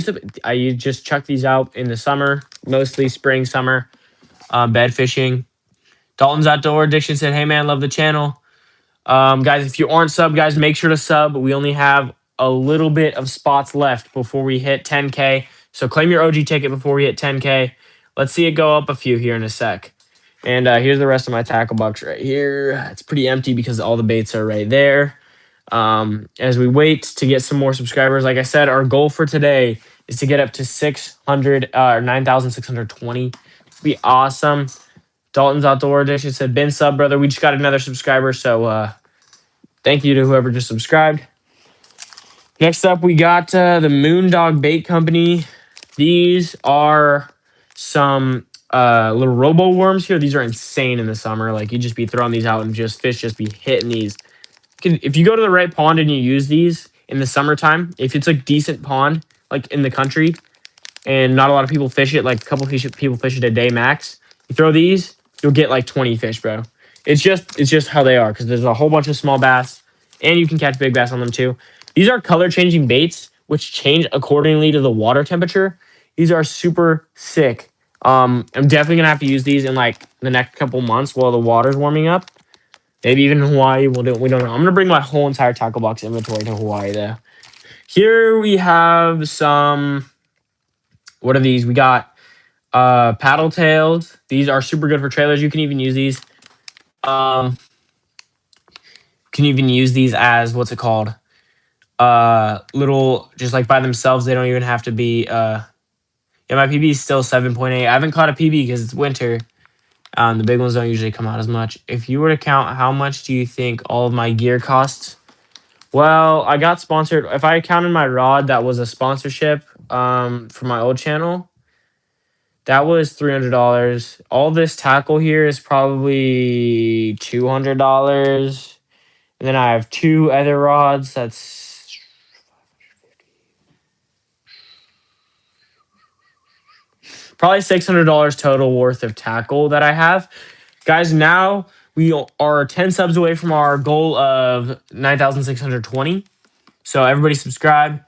just chuck these out in the summer, mostly spring, summer, bed fishing. Dalton's Outdoor Addiction said, hey man, love the channel. Guys, if you aren't sub, guys, make sure to sub. We only have a little bit of spots left before we hit 10K. So claim your OG ticket before we hit 10K. Let's see it go up a few here in a sec. And here's the rest of my tackle box right here. It's pretty empty because all the baits are right there. As we wait to get some more subscribers, like I said, our goal for today is to get up to 600 or 9,620. Be awesome. Dalton's Outdoor Edition said, "Been sub, brother. We just got another subscriber, so thank you to whoever just subscribed." Next up, we got the Moondog Bait Company. These are some little robo worms here. These are insane in the summer. Like you just be throwing these out and just fish just be hitting these. If you go to the right pond and you use these in the summertime, if it's a decent pond, like in the country, and not a lot of people fish it, like a couple people fish it a day max. You throw these, you'll get like 20 fish, bro. It's just how they are because there's a whole bunch of small bass, and you can catch big bass on them too. These are color changing baits, which change accordingly to the water temperature. These are super sick. I'm definitely gonna have to use these in like the next couple months while the water's warming up. Maybe even in Hawaii. We don't know. I'm gonna bring my whole entire tackle box inventory to Hawaii though. Here we have some. What are these? We got paddle tails. These are super good for trailers. You can even use these. Um, can even use these as what's it called? Little just like by themselves. They don't even have to be. Yeah, my PB is still 7.8. I haven't caught a PB because it's winter. The big ones don't usually come out as much. If you were to count, how much do you think all of my gear costs? Well, I got sponsored. If I counted my rod, that was a sponsorship for my old channel. That was $300. All this tackle here is probably $200. And then I have two other rods. That's probably $600 total worth of tackle that I have. Guys, now we are 10 subs away from our goal of 9,620. So everybody subscribe.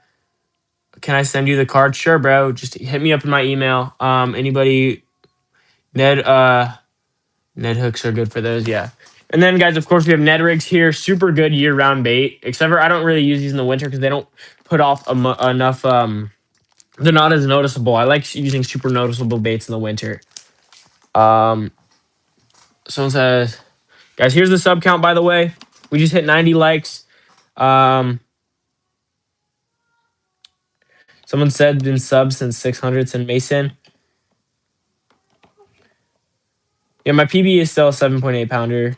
Can I send you the card? Sure, bro. Just hit me up in my email. Anybody, Ned hooks are good for those, yeah. And then, guys, of course, we have Ned rigs here. Super good year-round bait. Except for I don't really use these in the winter because they don't put off enough. They're not as noticeable. I like using super noticeable baits in the winter. Someone says, guys, here's the sub count, by the way. We just hit 90 likes. Someone said been sub since 600 since Mason. Yeah, my PB is still a 7.8 pounder.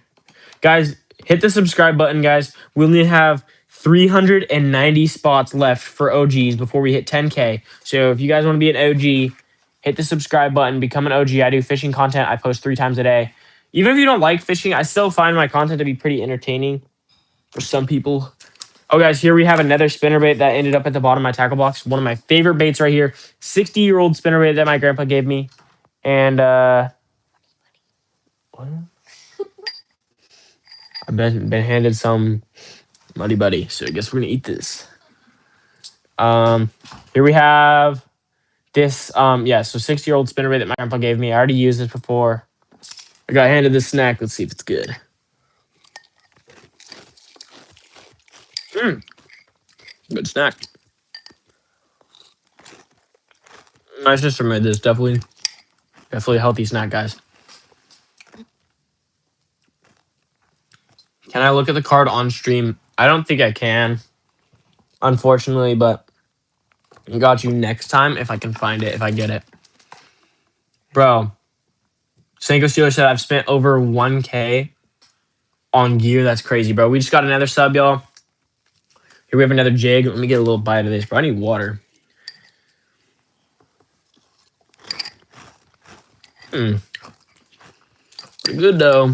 Guys, hit the subscribe button, guys. We only have 390 spots left for OGs before we hit 10K. So if you guys want to be an OG, hit the subscribe button, become an OG. I do fishing content. I post 3 times a day. Even if you don't like fishing, I still find my content to be pretty entertaining for some people. Oh, guys, here we have another spinnerbait that ended up at the bottom of my tackle box. One of my favorite baits right here. 60-year-old spinnerbait that my grandpa gave me. And I've been handed some Muddy Buddy, so I guess we're gonna eat this. Here we have this. Yeah, so 60-year-old spinnerbait that my grandpa gave me. I already used this before. I got handed this snack. Let's see if it's good. Good snack. My sister made this. Definitely a healthy snack, guys. Can I look at the card on stream? I don't think I can, unfortunately, but I got you next time if I can find it, if I get it. Bro, Sanko Steeler said I've spent over 1K on gear. That's crazy, bro. We just got another sub, y'all. Here we have another jig. Let me get a little bite of this, bro. I need water. Pretty good, though.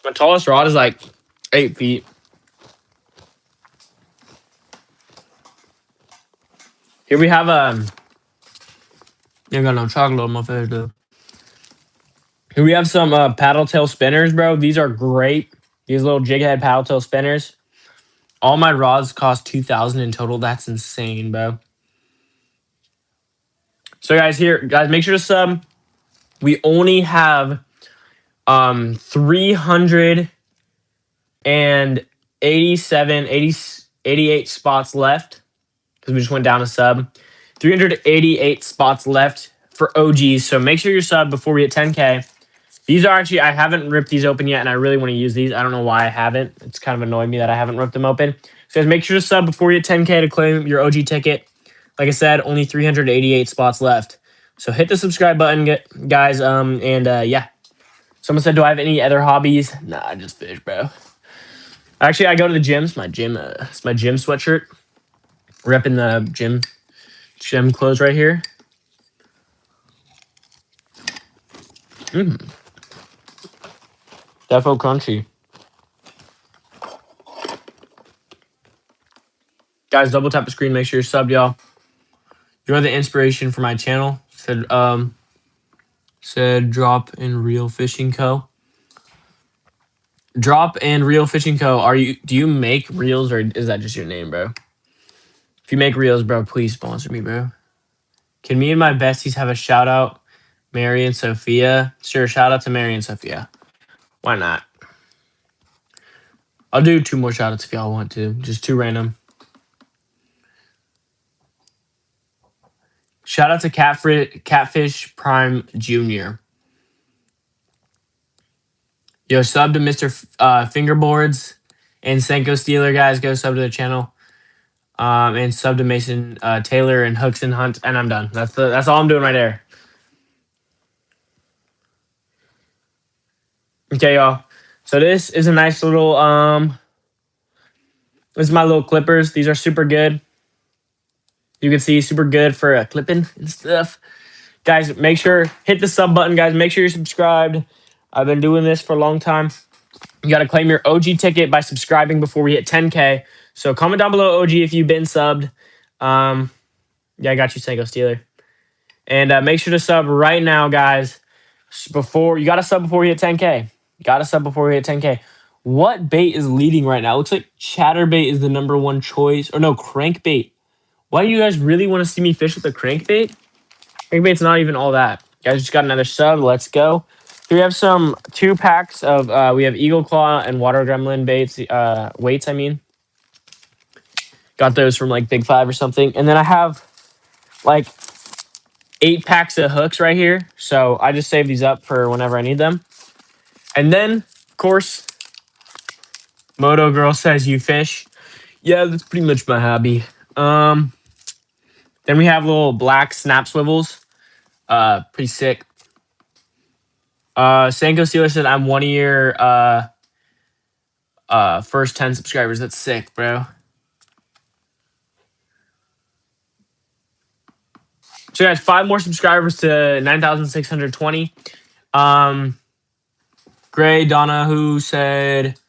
My tallest rod is like 8 feet. Here we have you got no chocolate on my face, though. Here we have some paddle tail spinners, bro. These are great. These little jig head paddle tail spinners. All my rods cost $2,000 in total. That's insane, bro. So guys, make sure to sub. We only have 88 spots left because we just went down a sub. 388 spots left for OGs. So make sure you're sub before we hit 10K. These are actually, I haven't ripped these open yet, and I really want to use these. I don't know why I haven't. It's kind of annoyed me that I haven't ripped them open. So guys, make sure to sub before you hit 10K to claim your OG ticket. Like I said, only 388 spots left. So hit the subscribe button, guys. Yeah. Someone said, do I have any other hobbies? Nah, I just fish, bro. Actually, I go to the gym. It's my gym sweatshirt. Repping the gym clothes right here. Defo crunchy. Guys, double tap the screen. Make sure you're subbed, y'all. You're the inspiration for my channel. Said Drop and Real Fishing Co. Drop and Real Fishing Co. Do you make reels or is that just your name, bro? If you make reels, bro, please sponsor me, bro. Can me and my besties have a shout out? Mary and Sophia. Sure, shout out to Mary and Sophia. Why not? I'll do 2 more shout outs if y'all want to. Just 2 random. Shout out to Catfish Prime Jr. Yo, sub to Mr. Fingerboards and Senko Steeler, guys. Go sub to the channel. And sub to Mason Taylor and Hooks and Hunt, and I'm done. That's all I'm doing right there. Okay, y'all. So this is a nice little this is my little clippers. These are super good. You can see super good for clipping and stuff. Guys, make sure hit the sub button, guys. Make sure you're subscribed. I've been doing this for a long time. You got to claim your OG ticket by subscribing before we hit 10K. So comment down below, OG, if you've been subbed. Yeah, I got you, Senko Steeler. And make sure to sub right now, guys. You got to sub before we hit 10K. Got to sub before we hit 10K. What bait is leading right now? It looks like chatterbait is the number 1 choice. Or no, crankbait. Why do you guys really want to see me fish with a crankbait? Crankbait's not even all that. Guys, just got another sub. Let's go. Here we have 2 packs of, we have Eagle Claw and Water Gremlin baits, weights, I mean. Got those from like Big 5 or something. And then I have like 8 packs of hooks right here. So I just save these up for whenever I need them. And then, of course, Moto Girl says you fish. Yeah, that's pretty much my hobby. Then we have little black snap swivels. Pretty sick. Sanko Steeler said I'm one of your first 10 subscribers. That's sick, bro. So guys, 5 more subscribers to 9,620. Gray Donna who said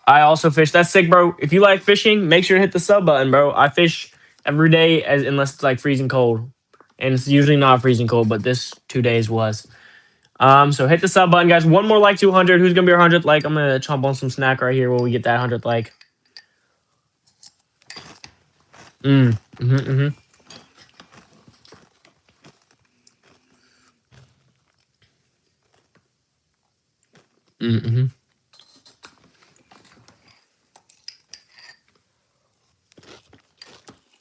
I also fish. That's sick, bro. If you like fishing, make sure to hit the sub button, bro. I fish every day unless it's like freezing cold. And it's usually not freezing cold, but this 2 days was. So hit the sub button, guys. 1 more like to 100. Who's gonna be our 100th like? I'm gonna chomp on some snack right here while we get that 100th like. Mm-hmm.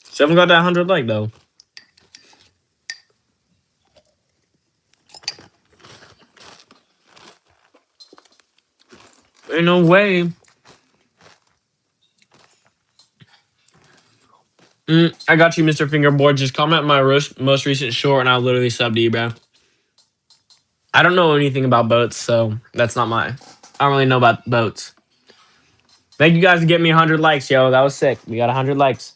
Still haven't got that 100 like though. Ain't no way. I got you, Mr. Fingerboard. Just comment my most recent short, and I'll literally sub to you, bro. I don't know anything about boats, so that's not I don't really know about boats. Thank you guys for getting me 100 likes, yo. That was sick. We got 100 likes.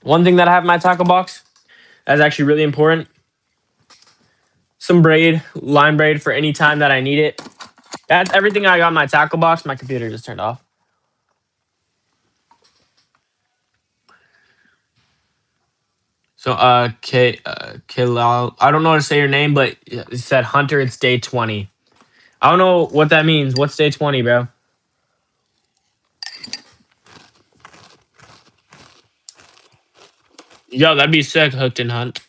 One thing that I have in my tackle box that's actually really important. Some braid, line braid for any time that I need it. That's everything I got in my tackle box. My computer just turned off. So, Kilal, I don't know how to say your name, but it said Hunter, it's day 20. I don't know what that means. What's day 20, bro? Yo, that'd be sick, Hooked and Hunt.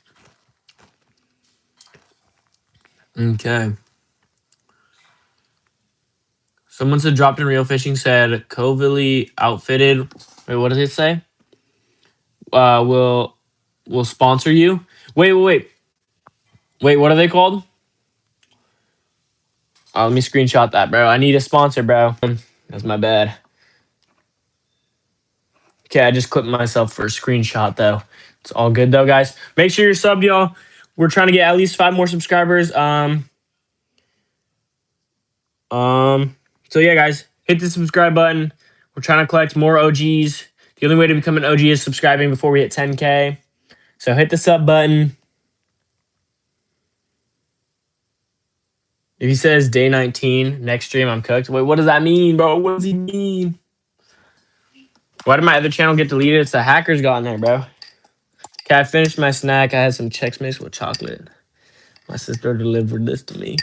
Okay. Someone said dropped in real fishing said Covily outfitted. Wait, what does it say? Will sponsor you. Wait. Wait, what are they called? Let me screenshot that, bro. I need a sponsor, bro. That's my bad. Okay, I just clipped myself for a screenshot, though. It's all good, though, guys. Make sure you're subbed, y'all. We're trying to get at least 5 more subscribers. So, yeah, guys. Hit the subscribe button. We're trying to collect more OGs The only way to become an OG is subscribing before we hit 10K. So hit the sub button. If he says day 19, next stream, I'm cooked. Wait, what does that mean, bro? What does he mean? Why did my other channel get deleted? It's the hackers got in there, bro. Okay, I finished my snack. I had some Chex Mix with chocolate. My sister delivered this to me.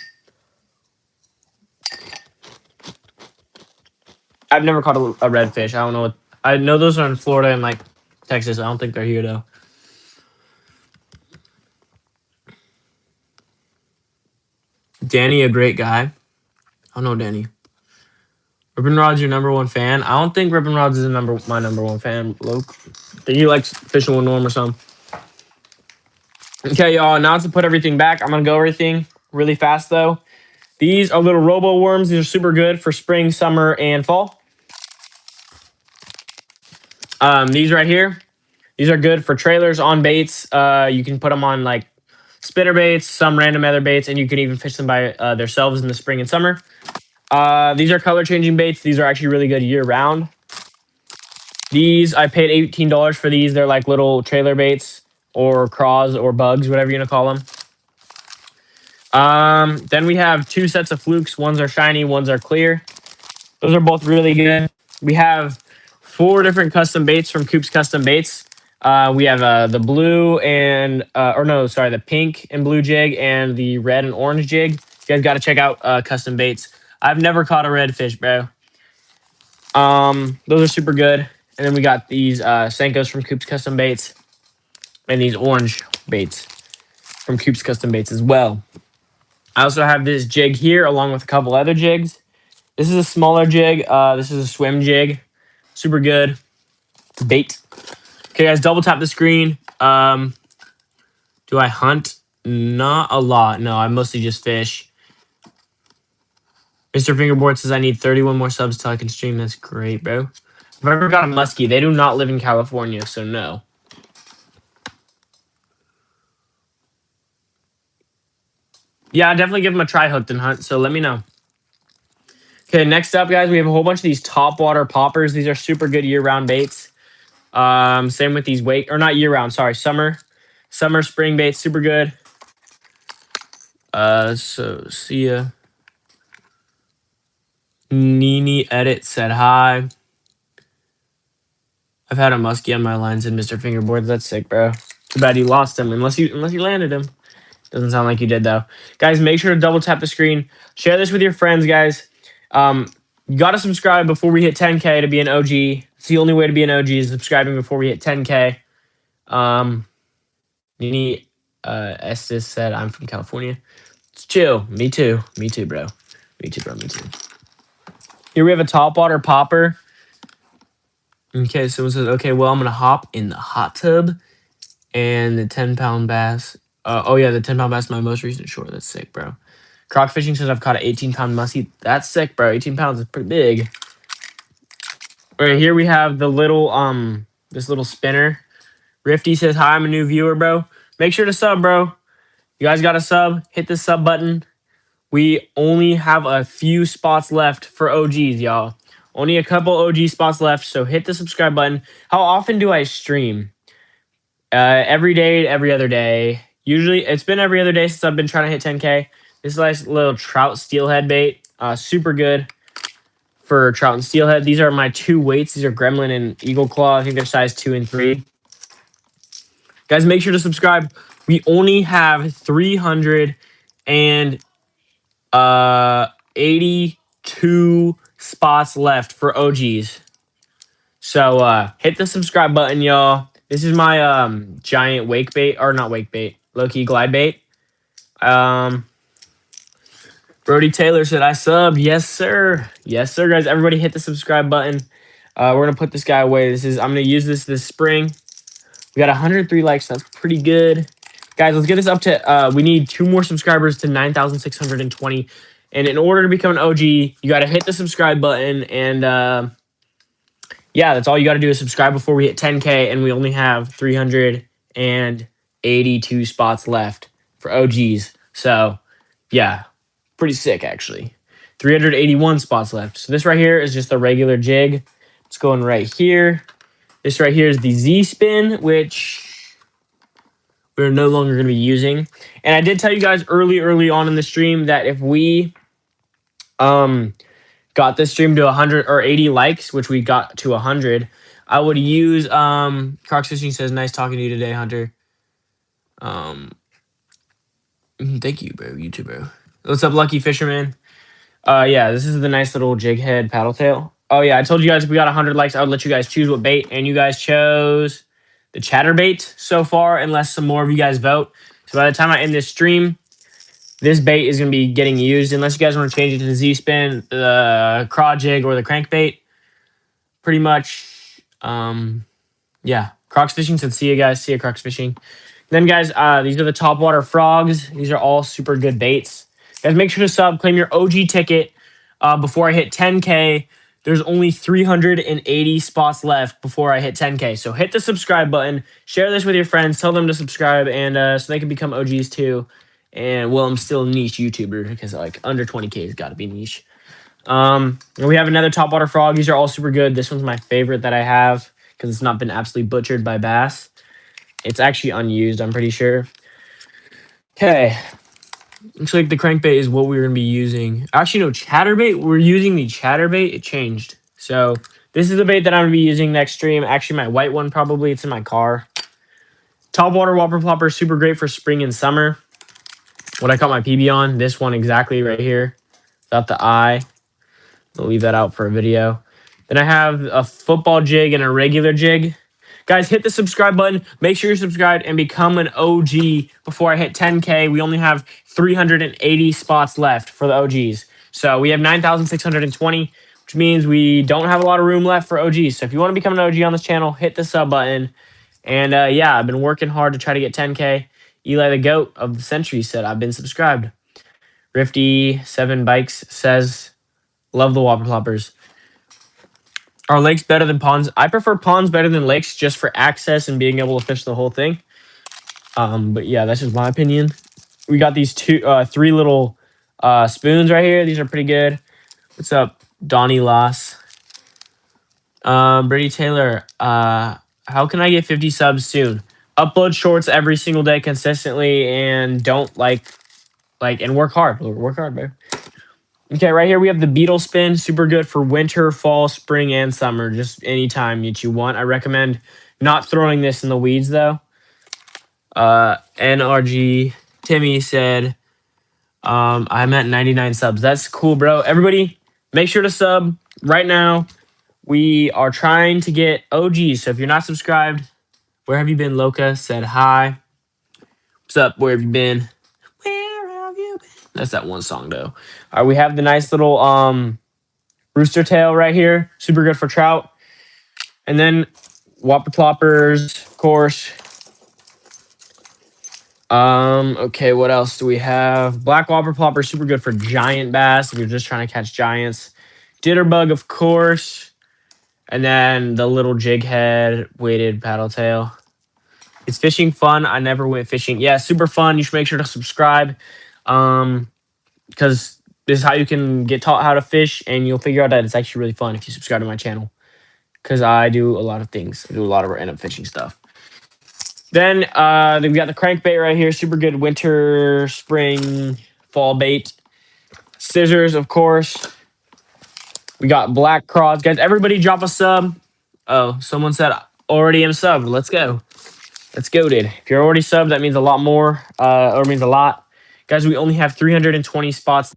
I've never caught a redfish. I don't know what. I know those are in Florida and like Texas. I don't think they're here though. Danny, a great guy. I don't know Danny. Rippin' Rod's your number one fan? I don't think Rippin' Rod's is my number one fan, Luke. I think he likes fishing with Norm or something. Okay, y'all. Now to put everything back, I'm gonna go everything really fast though. These are little robo worms. These are super good for spring, summer, and fall. These right here, these are good for trailers on baits. You can put them on like spinner baits, some random other baits, and you can even fish them by themselves in the spring and summer. These are color changing baits. These are actually really good year round. These, I paid $18 for these. They're like little trailer baits or craws or bugs, whatever you're going to call them. Then we have two sets of flukes. Ones are shiny, ones are clear. Those are both really good. We have 4 different custom baits from Coop's Custom Baits. We have the blue and, the pink and blue jig and the red and orange jig. You guys got to check out Custom Baits. I've never caught a redfish, bro. Those are super good. And then we got these Senkos from Coop's Custom Baits and these orange baits from Coop's Custom Baits as well. I also have this jig here along with a couple other jigs. This is a smaller jig. This is a swim jig. Super good. Bait. Okay, guys, double tap the screen. Do I hunt? Not a lot. No, I mostly just fish. Mr. Fingerboard says I need 31 more subs till I can stream. That's great, bro. I've ever got a muskie. They do not live in California, so no. Yeah, I'd definitely give them a try hooked and hunt, so let me know. Okay, next up, guys, we have a whole bunch of these top water poppers. These are super good year-round baits. Same with these not year-round, sorry, summer, spring baits, super good. So see ya. Nini Edit said hi. I've had a muskie on my lines and Mr. Fingerboards. That's sick, bro. Too bad you lost him, unless you landed him. Doesn't sound like you did, though. Guys, make sure to double tap the screen. Share this with your friends, guys. You got to subscribe before we hit 10K to be an OG. It's the only way to be an OG is subscribing before we hit 10K. Nini Estes said, I'm from California. It's chill. Me too. Me too, bro. Me too, bro. Me too. Here we have a topwater popper. Okay, someone says, okay, well, I'm going to hop in the hot tub and the 10-pound bass. Oh, yeah, the 10-pound bass is my most recent short. That's sick, bro. Croc Fishing says I've caught an 18-pound muskie. That's sick, bro. 18 pounds is pretty big. Right here we have the little, this little spinner. Rifty says, hi, I'm a new viewer, bro. Make sure to sub, bro. You guys got to sub. Hit the sub button. We only have a few spots left for OGs, y'all. Only a couple OG spots left, so hit the subscribe button. How often do I stream? Every day, every other day. Usually, it's been every other day since I've been trying to hit 10K. This is a nice little trout steelhead bait. Super good for trout and steelhead. These are my 2 weights. These are Gremlin and Eagle Claw. I think they're size 2 and 3. Guys, make sure to subscribe. We only have 382 spots left for OGs. So hit the subscribe button, y'all. This is my giant wake bait, or not wake bait, low-key glide bait. Brody Taylor said, I subbed. Yes, sir. Yes, sir, guys. Everybody hit the subscribe button. We're going to put this guy away. I'm going to use this spring. We got 103 likes. That's pretty good. Guys, let's get this up to, we need 2 more subscribers to 9,620. And in order to become an OG, you got to hit the subscribe button. And yeah, that's all you got to do is subscribe before we hit 10K. And we only have 382 spots left for OGs. So, yeah, pretty sick, actually. 381 spots left. So this right here is just a regular jig. It's going right here. This right here is the Z spin, which we're no longer going to be using. And I did tell you guys early on in the stream that if we got this stream to 100 or 80 likes, which we got to 100, I would use Crocs Fishing says, nice talking to you today, Hunter. Thank you, bro. You too, bro. What's up, Lucky Fisherman? Yeah, this is the nice little jig head paddle tail. Oh yeah, I told you guys if we got 100 likes, I would let you guys choose what bait, and you guys chose the chatterbait so far, unless some more of you guys vote. So by the time I end this stream, this bait is going to be getting used, unless you guys want to change it to the Z-spin, the craw jig, or the crankbait. Pretty much, yeah. Crocs Fishing said, see you guys. See you, Crocs Fishing. Then, guys, these are the topwater frogs. These are all super good baits. Guys, make sure to sub, claim your OG ticket before I hit 10K. There's only 380 spots left before I hit 10K. So hit the subscribe button. Share this with your friends. Tell them to subscribe, and so they can become OGs too. And, well, I'm still a niche YouTuber because, like, under 20K has got to be niche. And we have another topwater frog. These are all super good. This one's my favorite that I have because it's not been absolutely butchered by bass. It's actually unused, I'm pretty sure. Okay. Looks like the crankbait is what we're going to be using. Actually, no, chatterbait. We're using the chatterbait. It changed. So this is the bait that I'm going to be using next stream. Actually, my white one probably. It's in my car. Topwater whopper plopper, super great for spring and summer. What I caught my PB on. This one exactly right here. Without the eye. I'll leave that out for a video. Then I have a football jig and a regular jig. Guys, hit the subscribe button. Make sure you're subscribed and become an OG before I hit 10K. We only have 380 spots left for the OGs. So we have 9,620, which means we don't have a lot of room left for OGs. So if you want to become an OG on this channel, hit the sub button. And yeah, I've been working hard to try to get 10K. Eli the GOAT of the century said, I've been subscribed. Rifty7 Bikes says, love the whopper ploppers. Are lakes better than ponds? I prefer ponds better than lakes just for access and being able to fish the whole thing. But yeah, that's just my opinion. We got these three little spoons right here. These are pretty good. What's up, Donnie Loss? Brady Taylor, how can I get 50 subs soon? Upload shorts every single day consistently and don't and work hard. Work hard, bro. Okay, right here we have the beetle spin. Super good for winter, fall, spring, and summer. Just any time that you want. I recommend not throwing this in the weeds, though. NRG Timmy said, I'm at 99 subs. That's cool, bro. Everybody, make sure to sub right now. We are trying to get OGs. So if you're not subscribed, where have you been? Loca said hi. What's up? Where have you been? Where have you been? That's that one song, though. All right, we have the nice little rooster tail right here. Super good for trout. And then whopper ploppers, of course. Okay, what else do we have? Black whopper plopper, super good for giant bass if you're just trying to catch giants. Jitterbug, of course. And then the little jig head weighted paddle tail. Is fishing fun? I never went fishing. Yeah, super fun. You should make sure to subscribe. Because this is how you can get taught how to fish, and you'll figure out that it's actually really fun if you subscribe to my channel. Because I do a lot of things. I do a lot of random fishing stuff. Then we got the crankbait right here. Super good winter, spring, fall bait. Scissors, of course. We got black craws. Guys, everybody drop a sub. Oh, someone said, already am subbed. Let's go. Let's go, dude. If you're already subbed, that means a lot more. Or means a lot. Guys, we only have 320 spots